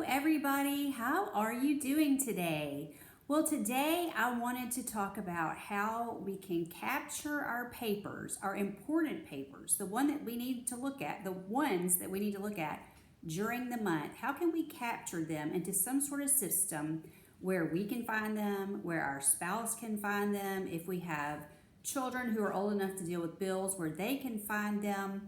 everybody. How are you doing today? Well, today I wanted to talk about how we can capture our papers, our important papers, the ones that we need to look at during the month. How can we capture them into some sort of system where we can find them, where our spouse can find them, if we have children who are old enough to deal with bills, where they can find them?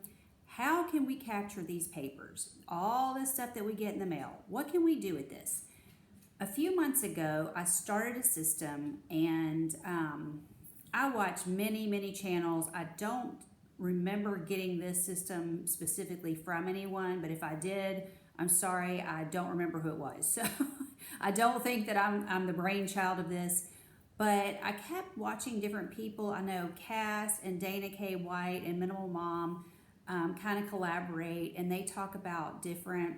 How can we capture these papers? All this stuff that we get in the mail. What can we do with this? A few months ago, I started a system, and I watch many channels. I don't remember getting this system specifically from anyone, but if I did, I'm sorry, I don't remember who it was. So I don't think that I'm the brainchild of this, but I kept watching different people. I know Cass and Dana K. White and Minimal Mom kind of collaborate, and they talk about different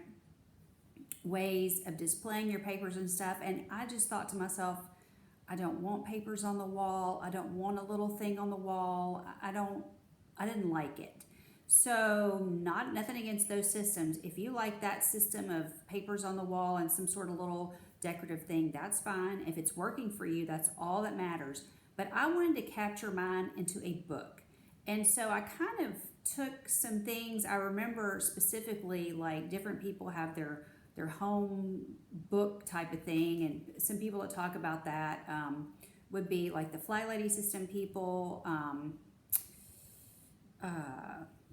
ways of displaying your papers and stuff. And I just thought to myself, I don't want papers on the wall. I don't want a little thing on the wall. I didn't like it. So nothing against those systems. If you like that system of papers on the wall and some sort of little decorative thing, that's fine. If it's working for you, that's all that matters. But I wanted to capture mine into a book. And so I kind of took some things. I remember specifically, like, different people have their home book type of thing, and some people that talk about that would be like the Fly Lady System people,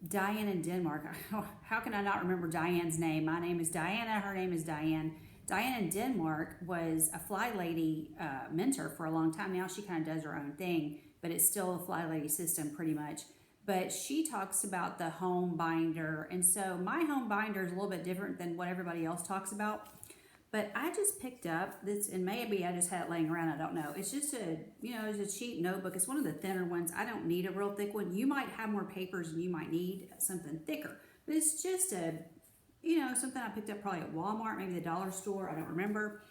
Diane in Denmark. How can I not remember Diane's name? My name is Diana, her name is Diane. Diane in Denmark was a Fly Lady mentor for a long time. Now she kind of does her own thing, but it's still a Fly Lady system pretty much. But she talks about the home binder. And so my home binder is a little bit different than what everybody else talks about. But I just picked up this, and maybe I just had it laying around, I don't know. It's just it's a cheap notebook. It's one of the thinner ones. I don't need a real thick one. You might have more papers and you might need something thicker. But it's just something I picked up probably at Walmart, maybe the dollar store, I don't remember.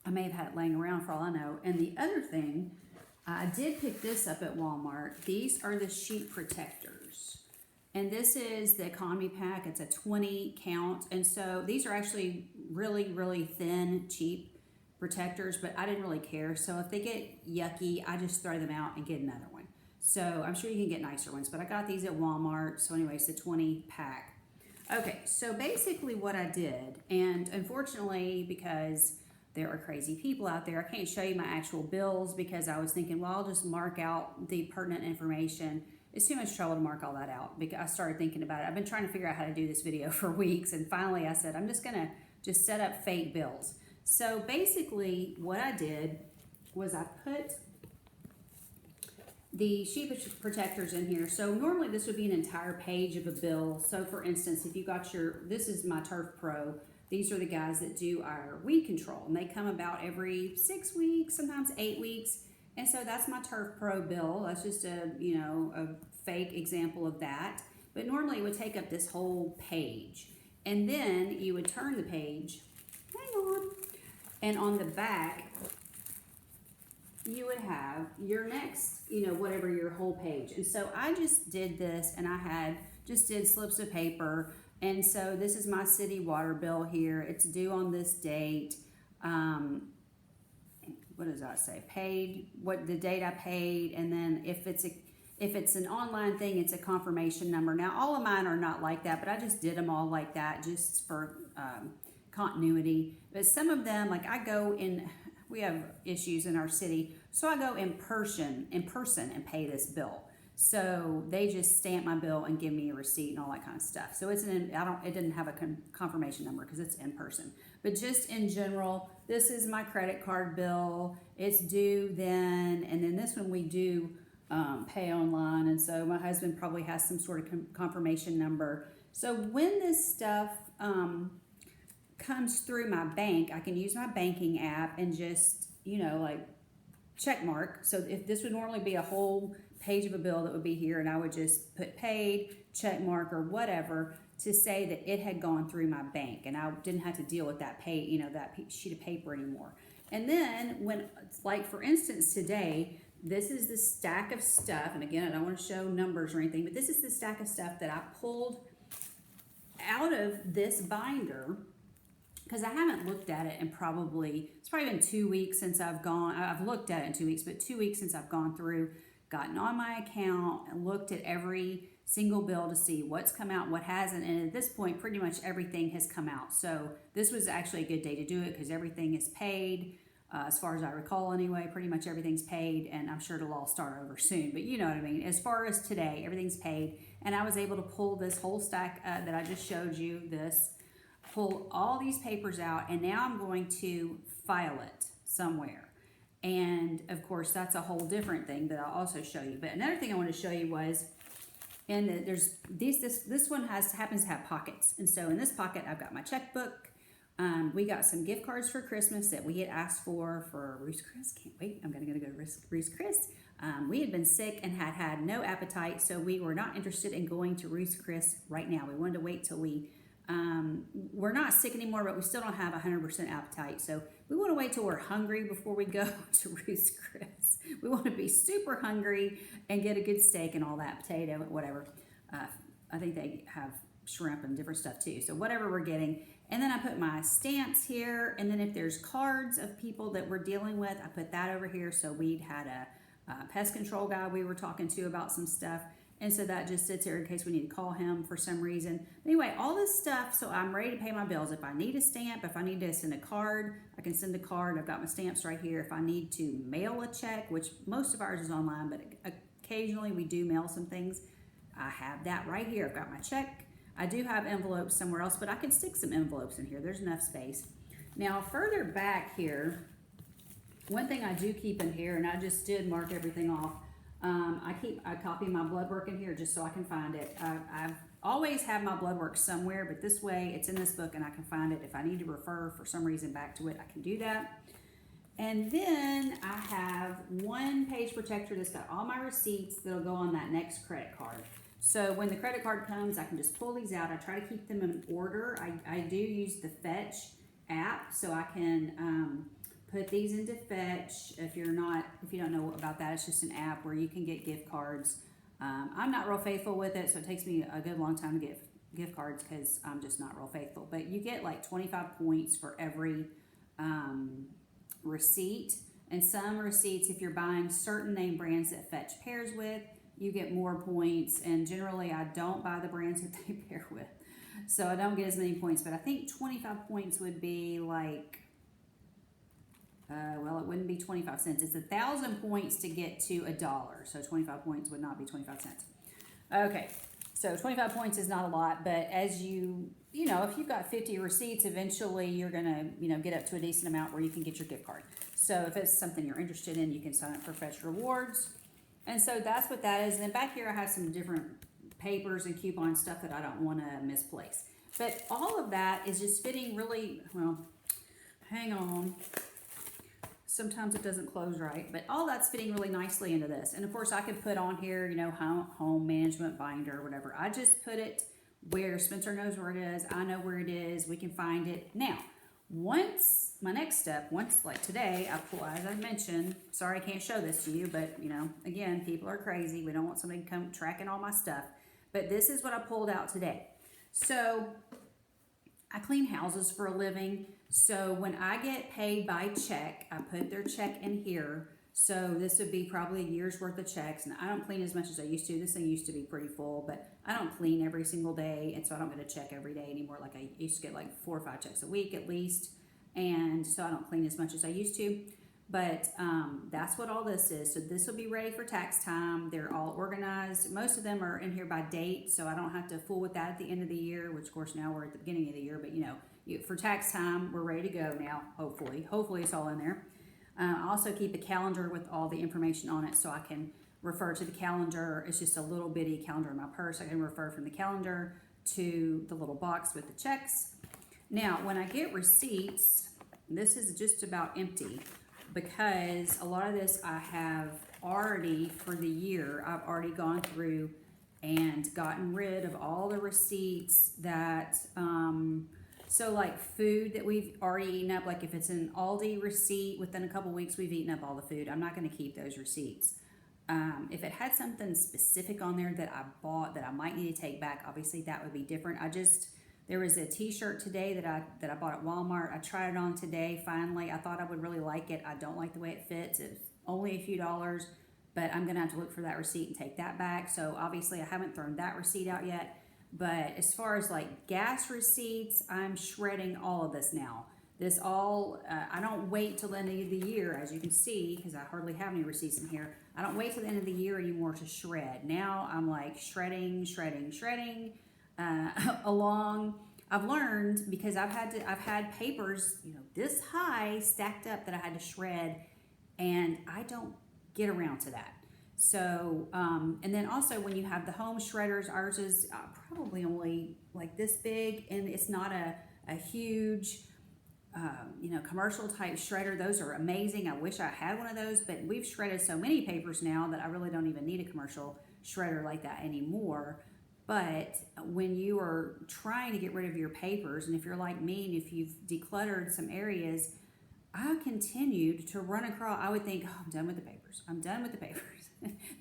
I may have had it laying around for all I know. And the other thing, I did pick this up at Walmart. These are the sheet protectors. And this is the economy pack. It's a 20 count. And so these are actually really thin, cheap protectors, but I didn't really care. So if they get yucky, I just throw them out and get another one. So I'm sure you can get nicer ones, but I got these at Walmart. So anyways, the 20 pack. Okay, so basically what I did, and unfortunately, because there are crazy people out there, I can't show you my actual bills because I was thinking, well, I'll just mark out the pertinent information. It's too much trouble to mark all that out because I started thinking about it. I've been trying to figure out how to do this video for weeks, and finally I said, I'm just gonna set up fake bills. So basically what I did was I put the sheet protectors in here. So normally this would be an entire page of a bill. So for instance, if you got this is my Turf Pro. These are the guys that do our weed control, and they come about every 6 weeks, sometimes 8 weeks. And so that's my Turf Pro bill. That's just a fake example of that. But normally it would take up this whole page. And then you would turn the page, hang on, and on the back, you would have your next, whatever your whole page. And so I just did this, and I did slips of paper. And so this is my city water bill here. It's due on this date. What does that say? Paid, what the date I paid, and then if it's an online thing, it's a confirmation number. Now all of mine are not like that, but I just did them all like that just for continuity. But some of them, like we have issues in our city, so I go in person and pay this bill. So they just stamp my bill and give me a receipt and all that kind of stuff. So it didn't have a confirmation number because it's in person. But just in general, this is my credit card bill. It's due then, and then this one we do pay online. And so my husband probably has some sort of confirmation number. So when this stuff comes through my bank, I can use my banking app and just check mark. So if this would normally be a whole page of a bill that would be here, and I would just put paid, check mark, or whatever to say that it had gone through my bank, and I didn't have to deal with that that sheet of paper anymore. And then when, like for instance today, this is the stack of stuff, and again, I don't want to show numbers or anything, but this is the stack of stuff that I pulled out of this binder because I haven't looked at it in it's probably been 2 weeks since I've looked at it in 2 weeks, but 2 weeks since I've gone through, gotten on my account and looked at every single bill to see what's come out, what hasn't. And at this point, pretty much everything has come out. So this was actually a good day to do it because everything is paid. As far as I recall anyway, pretty much everything's paid, and I'm sure it'll all start over soon, but you know what I mean. As far as today, everything's paid, and I was able to pull this whole stack that I just showed you, pull all these papers out, and now I'm going to file it somewhere. And of course, that's a whole different thing that I'll also show you. But another thing I want to show you was, there's this one happens to have pockets, and so in this pocket I've got my checkbook. We got some gift cards for Christmas that we had asked for Ruth's Chris. Can't wait. I'm going to go to Ruth's Chris. We had been sick and had no appetite, so we were not interested in going to Ruth's Chris right now. We wanted to wait till we're not sick anymore, but we still don't have 100% appetite. So we want to wait till we're hungry before we go to Ruth's Chris. We want to be super hungry and get a good steak and all that, potato, whatever. I think they have shrimp and different stuff too. So whatever we're getting. And then I put my stamps here. And then if there's cards of people that we're dealing with, I put that over here. So we'd had a pest control guy we were talking to about some stuff. And so that just sits here in case we need to call him for some reason. Anyway, all this stuff, so I'm ready to pay my bills. If I need a stamp, if I need to send a card, I can send a card. I've got my stamps right here. If I need to mail a check, which most of ours is online, but occasionally we do mail some things, I have that right here. I've got my check. I do have envelopes somewhere else, but I can stick some envelopes in here. There's enough space. Now, further back here, one thing I do keep in here, and I just did mark everything off, I copy my blood work in here just so I can find it. I've always have my blood work somewhere, but this way it's in this book and I can find it. If I need to refer for some reason back to it, I can do that. And then I have one page protector that's got all my receipts that'll go on that next credit card. So when the credit card comes, I can just pull these out. I try to keep them in order. I do use the Fetch app, so I can put these into Fetch. If you don't know about that, it's just an app where you can get gift cards. I'm not real faithful with it, so it takes me a good long time to get gift cards because I'm just not real faithful. But you get like 25 points for every receipt. And some receipts, if you're buying certain name brands that Fetch pairs with, you get more points. And generally, I don't buy the brands that they pair with, so I don't get as many points. But I think 25 points would be like, well, it wouldn't be 25 cents. It's 1,000 points to get to $1. So 25 points would not be 25 cents. Okay, so 25 points is not a lot, but as if you've got 50 receipts, eventually you're gonna, get up to a decent amount where you can get your gift card. So if it's something you're interested in, you can sign up for Fetch Rewards. And so that's what that is. And then back here I have some different papers and coupon stuff that I don't want to misplace. But all of that is just fitting really, well, hang on. Sometimes it doesn't close right, but all that's fitting really nicely into this. And of course I could put on here, home management binder or whatever. I just put it where Spencer knows where it is. I know where it is. We can find it. Now, once like today, I pull, as I mentioned, sorry I can't show this to you, but again, people are crazy. We don't want somebody to come tracking all my stuff. But this is what I pulled out today. So I clean houses for a living. So when I get paid by check, I put their check in here. So this would be probably a year's worth of checks. And I don't clean as much as I used to. This thing used to be pretty full, but I don't clean every single day. And so I don't get a check every day anymore. Like I used to get like 4 or 5 checks a week at least. And so I don't clean as much as I used to. But that's what all this is. So this will be ready for tax time. They're all organized. Most of them are in here by date, so I don't have to fool with that at the end of the year, which of course now we're at the beginning of the year, but for tax time, we're ready to go now, hopefully. Hopefully it's all in there. I also keep a calendar with all the information on it so I can refer to the calendar. It's just a little bitty calendar in my purse. I can refer from the calendar to the little box with the checks. Now, when I get receipts, this is just about empty because a lot of this I have already, for the year, I've already gone through and gotten rid of all the receipts that, so like food that we've already eaten up, like if it's an Aldi receipt, within a couple weeks we've eaten up all the food. I'm not going to keep those receipts. If it had something specific on there that I bought that I might need to take back, obviously that would be different. I just There was a t-shirt today that I bought at Walmart. I tried it on today finally. I thought I would really like it. I don't like the way it fits. It's only a few dollars, but I'm gonna have to look for that receipt and take that back. So obviously I haven't thrown that receipt out yet. But as far as like gas receipts, I'm shredding all of this now. This all, I don't wait till the end of the year, as you can see, because I hardly have any receipts in here. I don't wait till the end of the year anymore to shred. Now I'm like shredding along. I've learned because I've had papers, this high stacked up that I had to shred, and I don't get around to that. So, and then also when you have the home shredders, ours is probably only like this big, and it's not a huge, commercial type shredder. Those are amazing. I wish I had one of those, but we've shredded so many papers now that I really don't even need a commercial shredder like that anymore. But when you are trying to get rid of your papers, and if you're like me and if you've decluttered some areas, I continued to run across, I would think, oh, I'm done with the papers. I'm done with the papers.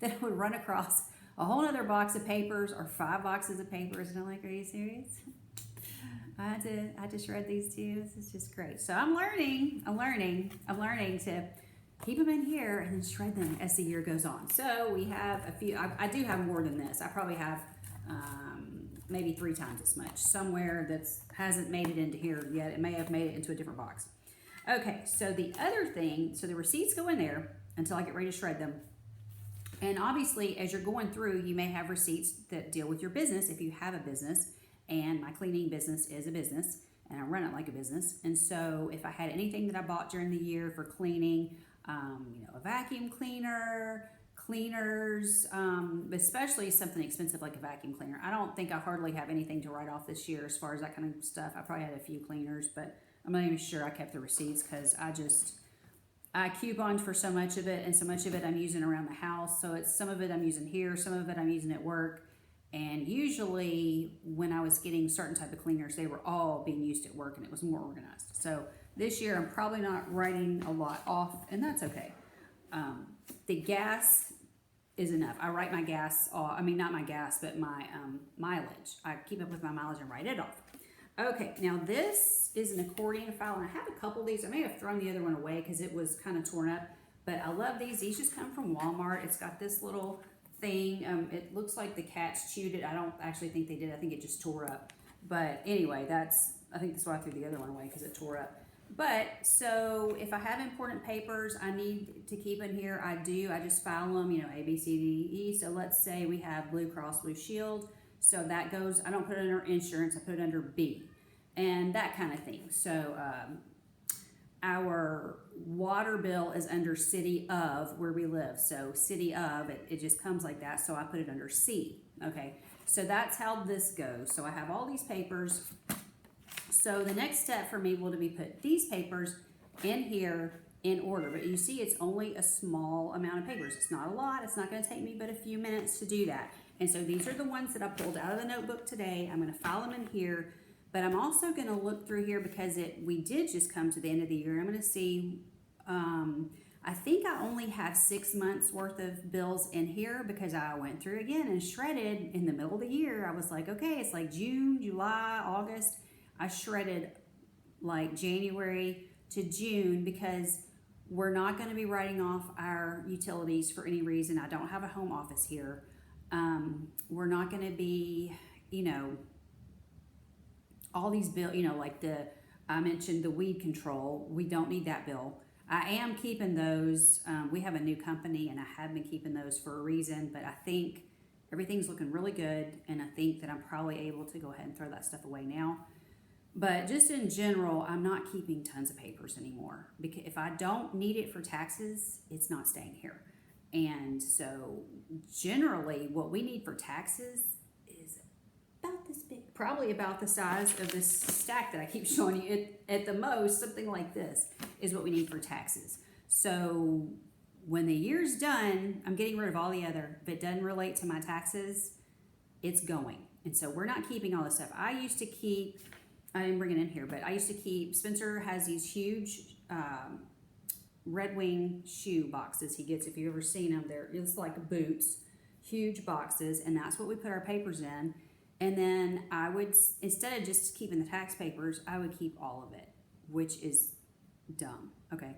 Then I would run across a whole other box of papers or 5 boxes of papers, and I'm like, are you serious? I had to shred these too. This is just great. So I'm learning to keep them in here and then shred them as the year goes on. So we have a few, I do have more than this. I probably have maybe 3 times as much somewhere that hasn't made it into here yet. It may have made it into a different box. Okay, so the other thing, so the receipts go in there until I get ready to shred them. And obviously, as you're going through, you may have receipts that deal with your business if you have a business. And my cleaning business is a business, and I run it like a business. And so if I had anything that I bought during the year for cleaning, a vacuum cleaner, cleaners, especially something expensive like a vacuum cleaner. I don't think I hardly have anything to write off this year as far as that kind of stuff. I probably had a few cleaners, but I'm not even sure I kept the receipts because I couponed for so much of it, and so much of it I'm using around the house. So it's some of it I'm using here, some of it I'm using at work. And usually when I was getting certain type of cleaners, they were all being used at work and it was more organized. So this year I'm probably not writing a lot off, and that's okay. The gas is enough. I write my gas off, not my gas, but my mileage. I keep up with my mileage and write it off. Okay, now this is an accordion file, and I have a couple of these. I may have thrown the other one away because it was kind of torn up, but I love these. These just come from Walmart. It's got this little thing. It looks like the cats chewed it. I don't actually think they did. I think it just tore up. But anyway, I think that's why I threw the other one away, because it tore up. But so if I have important papers I need to keep in here, I do. I just file them, A, B, C, D, E. So let's say we have Blue Cross Blue Shield. So that goes, I don't put it under insurance, I put it under B, and that kind of thing. So our water bill is under city of where we live. So city of, it just comes like that. So I put it under C. Okay, so that's how this goes. So I have all these papers. So the next step for me will be put these papers in here in order. But you see, it's only a small amount of papers. It's not a lot. It's not going to take me but a few minutes to do that. And so these are the ones that I pulled out of the notebook today. I'm going to file them in here. But I'm also going to look through here because we did just come to the end of the year. I'm going to see, I think I only have 6 months worth of bills in here because I went through again and shredded in the middle of the year. I was like, okay, it's like June, July, August. I shredded like January to June because we're not going to be writing off our utilities for any reason. I don't have a home office here. We're not going to be, all these bills, like I mentioned the weed control. We don't need that bill. I am keeping those. We have a new company and I have been keeping those for a reason, but I think everything's looking really good. And I think that I'm probably able to go ahead and throw that stuff away now. But just in general, I'm not keeping tons of papers anymore because if I don't need it for taxes, it's not staying here. And so generally what we need for taxes is about this big, probably about the size of this stack that I keep showing you. At the most, something like this is what we need for taxes. So when the year's done, I'm getting rid of all the other. If it doesn't relate to my taxes, it's going. And so we're not keeping all this stuff. I didn't bring it in here, but I used to keep, Spencer has these huge Red Wing shoe boxes he gets. If you've ever seen them, it's like boots, huge boxes, and that's what we put our papers in. And then I would, instead of just keeping the tax papers, I would keep all of it, which is dumb. Okay.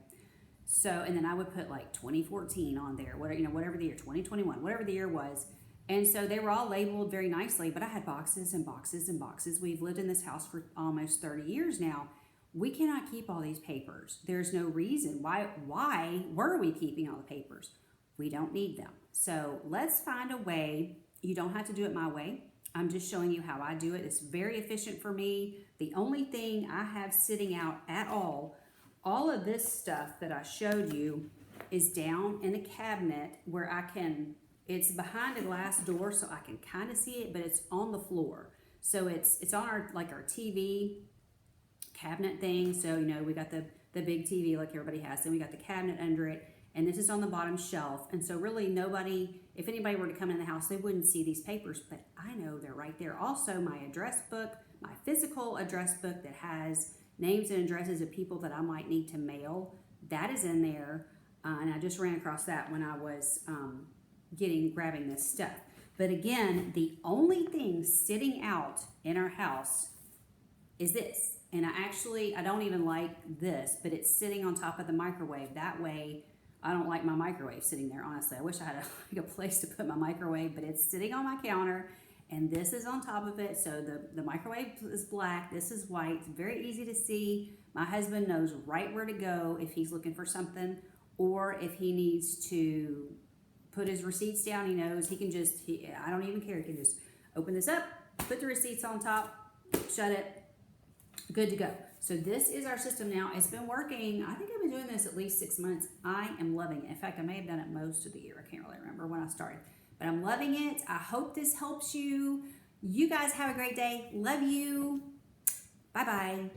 So, and then I would put like 2014 on there, whatever, whatever the year, 2021, whatever the year was. And so they were all labeled very nicely, but I had boxes and boxes and boxes. We've lived in this house for almost 30 years now. We cannot keep all these papers. There's no reason. Why were we keeping all the papers? We don't need them. So let's find a way. You don't have to do it my way. I'm just showing you how I do it. It's very efficient for me. The only thing I have sitting out at all of this stuff that I showed you is down in a cabinet where it's behind a glass door so I can kind of see it, but it's on the floor. So it's on our TV cabinet thing. So, we got the big TV like everybody has. Then we got the cabinet under it. And this is on the bottom shelf. And so really if anybody were to come in the house, they wouldn't see these papers, but I know they're right there. Also, my address book, my physical address book that has names and addresses of people that I might need to mail, that is in there. And I just ran across that when I was grabbing this stuff. But again, the only thing sitting out in our house is this. And I don't even like this, but it's sitting on top of the microwave. That way, I don't like my microwave sitting there, honestly. I wish I had a place to put my microwave, but it's sitting on my counter, and this is on top of it. So the microwave is black, this is white. It's very easy to see. My husband knows right where to go if he's looking for something, or if he needs to put his receipts down, he knows. I don't even care. He can just open this up, put the receipts on top, shut it, good to go. So this is our system now. It's been working. I think I've been doing this at least 6 months. I am loving it. In fact, I may have done it most of the year. I can't really remember when I started, but I'm loving it. I hope this helps you. You guys have a great day. Love you. Bye-bye.